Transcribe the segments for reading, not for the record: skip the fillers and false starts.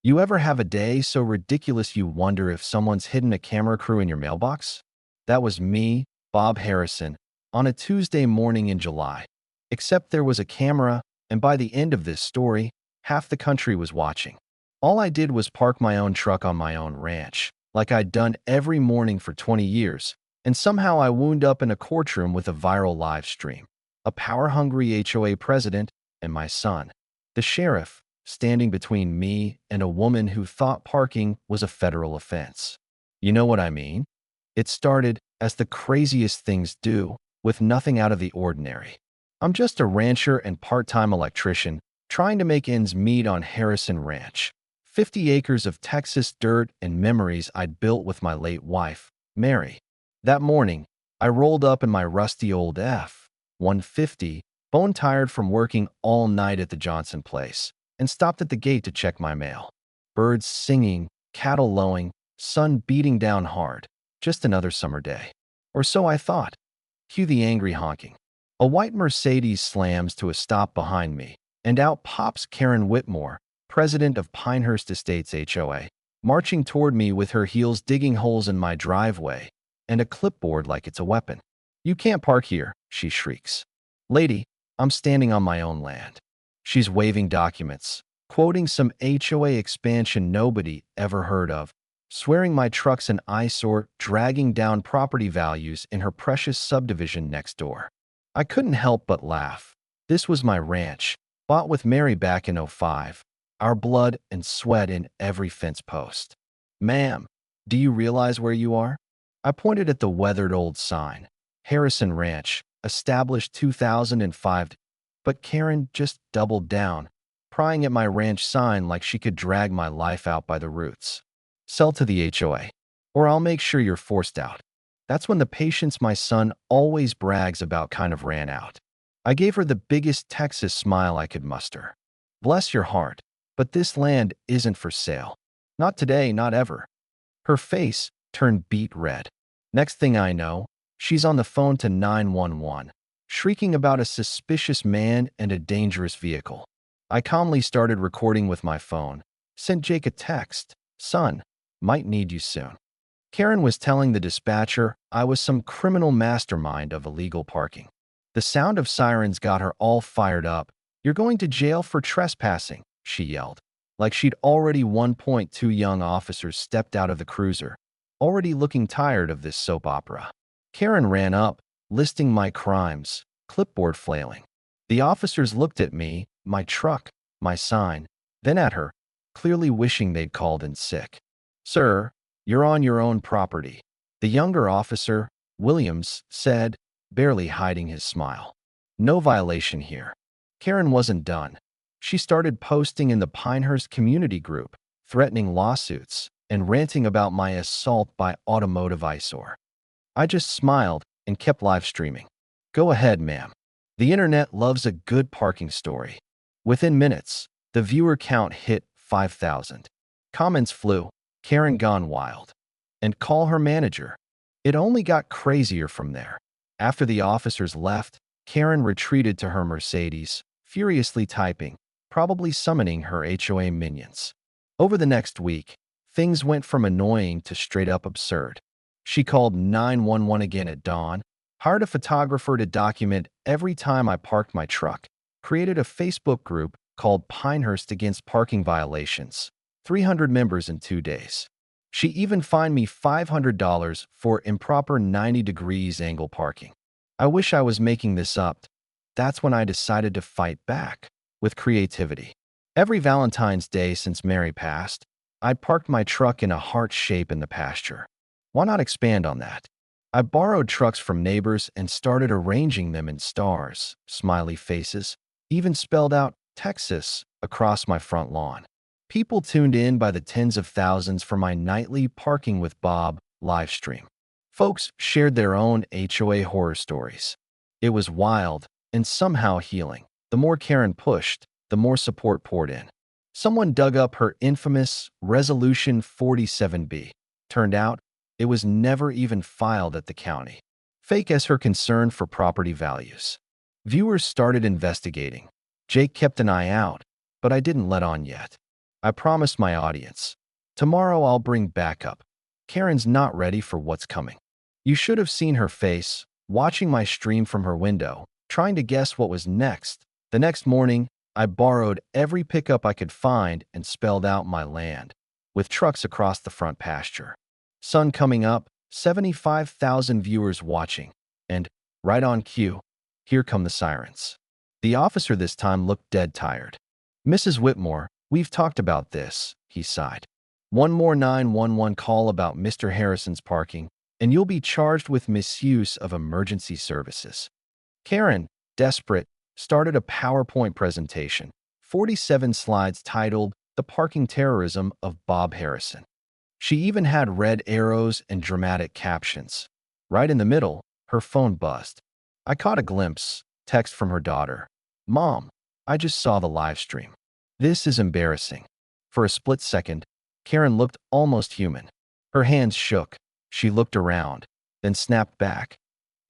You ever have a day so ridiculous you wonder if someone's hidden a camera crew in your mailbox? That was me, Bob Harrison, on a Tuesday morning in July. Except there was a camera, and by the end of this story, half the country was watching. All I did was park my own truck on my own ranch, like I'd done every morning for 20 years, and somehow I wound up in a courtroom with a viral live stream. A power-hungry HOA president and my son, the sheriff, standing between me and a woman who thought parking was a federal offense. You know what I mean? It started, as the craziest things do, with nothing out of the ordinary. I'm just a rancher and part-time electrician trying to make ends meet on Harrison Ranch. 50 acres of Texas dirt and memories I'd built with my late wife, Mary. That morning, I rolled up in my rusty old F-150, bone-tired from working all night at the Johnson place, and stopped at the gate to check my mail. Birds singing, cattle lowing, sun beating down hard. Just another summer day. Or so I thought. Cue the angry honking. A white Mercedes slams to a stop behind me, and out pops Karen Whitmore, president of Pinehurst Estates HOA, marching toward me with her heels digging holes in my driveway and a clipboard like it's a weapon. "You can't park here," she shrieks. "Lady, I'm standing on my own land." She's waving documents, quoting some HOA expansion nobody ever heard of, swearing my truck's an eyesore, dragging down property values in her precious subdivision next door. I couldn't help but laugh. This was my ranch, bought with Mary back in '05, our blood and sweat in every fence post. "Ma'am, do you realize where you are?" I pointed at the weathered old sign, Harrison Ranch, established 2005, but Karen just doubled down, prying at my ranch sign like she could drag my life out by the roots. "Sell to the HOA, or I'll make sure you're forced out." That's when the patience my son always brags about kind of ran out. I gave her the biggest Texas smile I could muster. "Bless your heart, but this land isn't for sale. Not today, not ever." Her face turned beet red. Next thing I know, she's on the phone to 911, shrieking about a suspicious man and a dangerous vehicle. I calmly started recording with my phone, sent Jake a text, "Son, might need you soon." Karen was telling the dispatcher I was some criminal mastermind of illegal parking. The sound of sirens got her all fired up. "You're going to jail for trespassing," she yelled, like she'd already won. Two young officers stepped out of the cruiser, already looking tired of this soap opera. Karen ran up, listing my crimes, clipboard flailing. The officers looked at me, my truck, my sign, then at her, clearly wishing they'd called in sick. "Sir, you're on your own property," the younger officer, Williams, said, barely hiding his smile. "No violation here." Karen wasn't done. She started posting in the Pinehurst community group, threatening lawsuits and ranting about my assault by automotive eyesore. I just smiled and kept live streaming. "Go ahead, ma'am. The internet loves a good parking story." Within minutes, the viewer count hit 5,000. Comments flew, "Karen gone wild," and "call her manager." It only got crazier from there. After the officers left, Karen retreated to her Mercedes, furiously typing, probably summoning her HOA minions. Over the next week, things went from annoying to straight-up absurd. She called 911 again at dawn, hired a photographer to document every time I parked my truck, created a Facebook group called Pinehurst Against Parking Violations, 300 members in 2 days. She even fined me $500 for improper 90 degrees angle parking. I wish I was making this up. That's when I decided to fight back, with creativity. Every Valentine's Day since Mary passed, I'd parked my truck in a heart shape in the pasture. Why not expand on that? I borrowed trucks from neighbors and started arranging them in stars, smiley faces, even spelled out Texas across my front lawn. People tuned in by the tens of thousands for my nightly Parking with Bob live stream. Folks shared their own HOA horror stories. It was wild and somehow healing. The more Karen pushed, the more support poured in. Someone dug up her infamous Resolution 47B. Turned out, it was never even filed at the county. Fake as her concern for property values. Viewers started investigating. Jake kept an eye out, but I didn't let on yet. I promised my audience. Tomorrow I'll bring backup. Karen's not ready for what's coming. You should have seen her face, watching my stream from her window, trying to guess what was next. The next morning, I borrowed every pickup I could find and spelled out my land, with trucks across the front pasture. Sun coming up, 75,000 viewers watching, and, right on cue, here come the sirens. The officer this time looked dead tired. "Mrs. Whitmore, we've talked about this," he sighed. "One more 911 call about Mr. Harrison's parking, and you'll be charged with misuse of emergency services." Karen, desperate, started a PowerPoint presentation, 47 slides titled "The Parking Terrorism of Bob Harrison." She even had red arrows and dramatic captions. Right in the middle, her phone buzzed. I caught a glimpse, text from her daughter. "Mom, I just saw the live stream. This is embarrassing." For a split second, Karen looked almost human. Her hands shook. She looked around, then snapped back.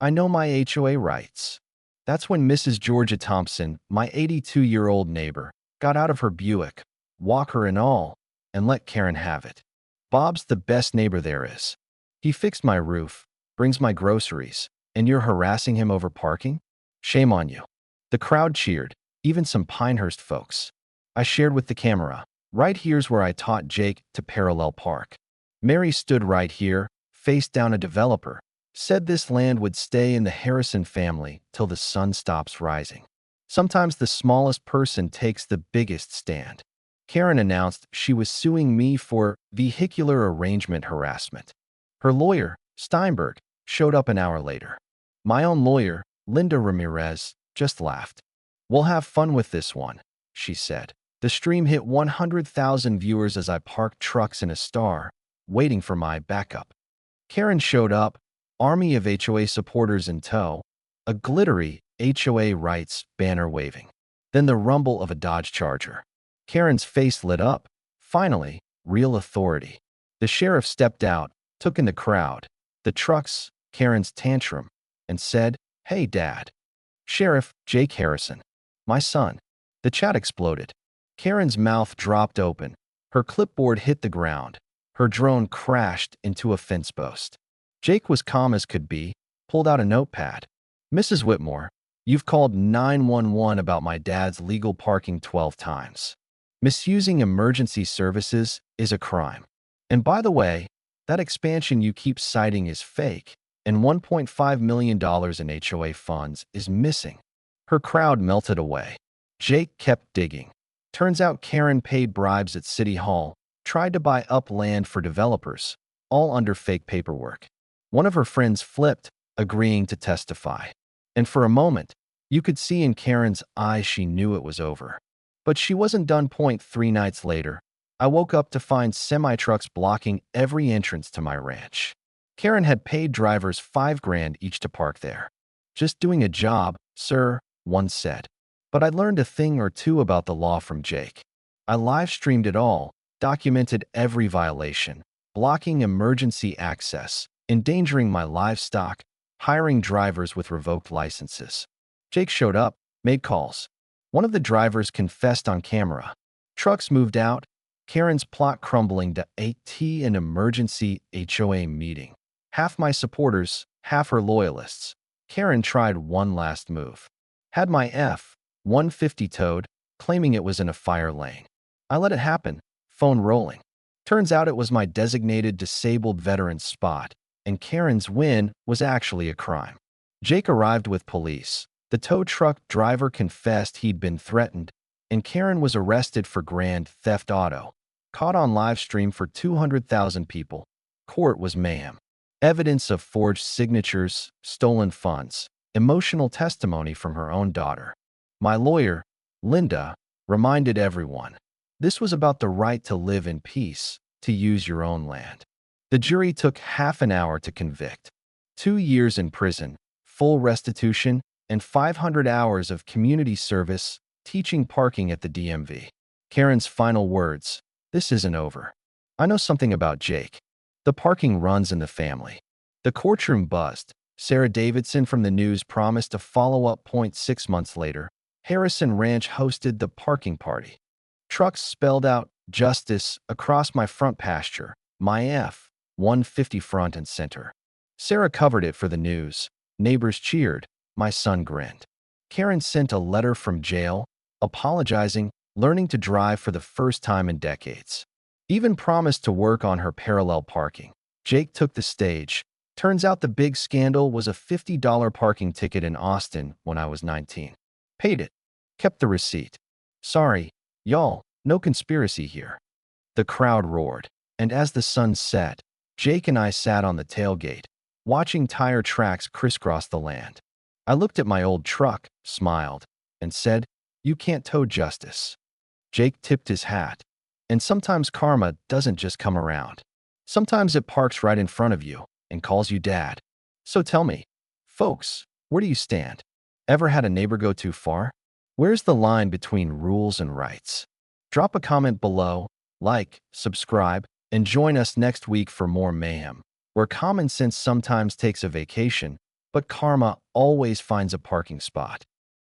"I know my HOA rights." That's when Mrs. Georgia Thompson, my 82-year-old neighbor, got out of her Buick, walker and all, and let Karen have it. "Bob's the best neighbor there is. He fixed my roof, brings my groceries, and you're harassing him over parking? Shame on you." The crowd cheered, even some Pinehurst folks. I shared with the camera. "Right here's where I taught Jake to parallel park." Mary stood right here, face down a developer, said this land would stay in the Harrison family till the sun stops rising. Sometimes the smallest person takes the biggest stand. Karen announced she was suing me for vehicular arrangement harassment. Her lawyer, Steinberg, showed up an hour later. My own lawyer, Linda Ramirez, just laughed. "We'll have fun with this one," she said. The stream hit 100,000 viewers as I parked trucks in a star, waiting for my backup. Karen showed up, army of HOA supporters in tow, a glittery HOA rights banner waving. Then the rumble of a Dodge Charger. Karen's face lit up. Finally, real authority. The sheriff stepped out, took in the crowd, the trucks, Karen's tantrum, and said, "Hey, Dad." "Sheriff Jake Harrison. My son." The chat exploded. Karen's mouth dropped open. Her clipboard hit the ground. Her drone crashed into a fence post. Jake was calm as could be, pulled out a notepad. "Mrs. Whitmore, you've called 911 about my dad's legal parking 12 times. Misusing emergency services is a crime. And by the way, that expansion you keep citing is fake, and $1.5 million in HOA funds is missing." Her crowd melted away. Jake kept digging. Turns out Karen paid bribes at City Hall, tried to buy up land for developers, all under fake paperwork. One of her friends flipped, agreeing to testify. And for a moment, you could see in Karen's eyes she knew it was over. But she wasn't done. 3 nights later, I woke up to find semi-trucks blocking every entrance to my ranch. Karen had paid drivers $5,000 each to park there. "Just doing a job, sir," one said. But I learned a thing or two about the law from Jake. I live-streamed it all, documented every violation, blocking emergency access, endangering my livestock, hiring drivers with revoked licenses. Jake showed up, made calls. One of the drivers confessed on camera. Trucks moved out. Karen's plot crumbling to an emergency HOA meeting. Half my supporters, half her loyalists. Karen tried one last move. Had my F-150 towed, claiming it was in a fire lane. I let it happen, phone rolling. Turns out it was my designated disabled veteran spot, and Karen's win was actually a crime. Jake arrived with police. The tow truck driver confessed he'd been threatened, and Karen was arrested for grand theft auto. Caught on live stream for 200,000 people. Court was mayhem. Evidence of forged signatures, stolen funds, emotional testimony from her own daughter. My lawyer, Linda, reminded everyone, this was about the right to live in peace, to use your own land. The jury took half an hour to convict. 2 years in prison, full restitution, and 500 hours of community service teaching parking at the DMV. Karen's final words, "This isn't over. I know something about Jake. The parking runs in the family." The courtroom buzzed. Sarah Davidson from the news promised a follow-up. 6 months later, Harrison Ranch hosted the parking party. Trucks spelled out Justice across my front pasture. My F-150 front and center. Sarah covered it for the news. Neighbors cheered. My son grinned. Karen sent a letter from jail, apologizing, learning to drive for the first time in decades. Even promised to work on her parallel parking. Jake took the stage. Turns out the big scandal was a $50 parking ticket in Austin when I was 19. Paid it. Kept the receipt. Sorry, y'all, no conspiracy here. The crowd roared, and as the sun set, Jake and I sat on the tailgate, watching tire tracks crisscross the land. I looked at my old truck, smiled, and said, "You can't tow justice." Jake tipped his hat. And sometimes karma doesn't just come around. Sometimes it parks right in front of you and calls you dad. So tell me, folks, where do you stand? Ever had a neighbor go too far? Where's the line between rules and rights? Drop a comment below, like, subscribe, and join us next week for more mayhem, where common sense sometimes takes a vacation, but karma always finds a parking spot.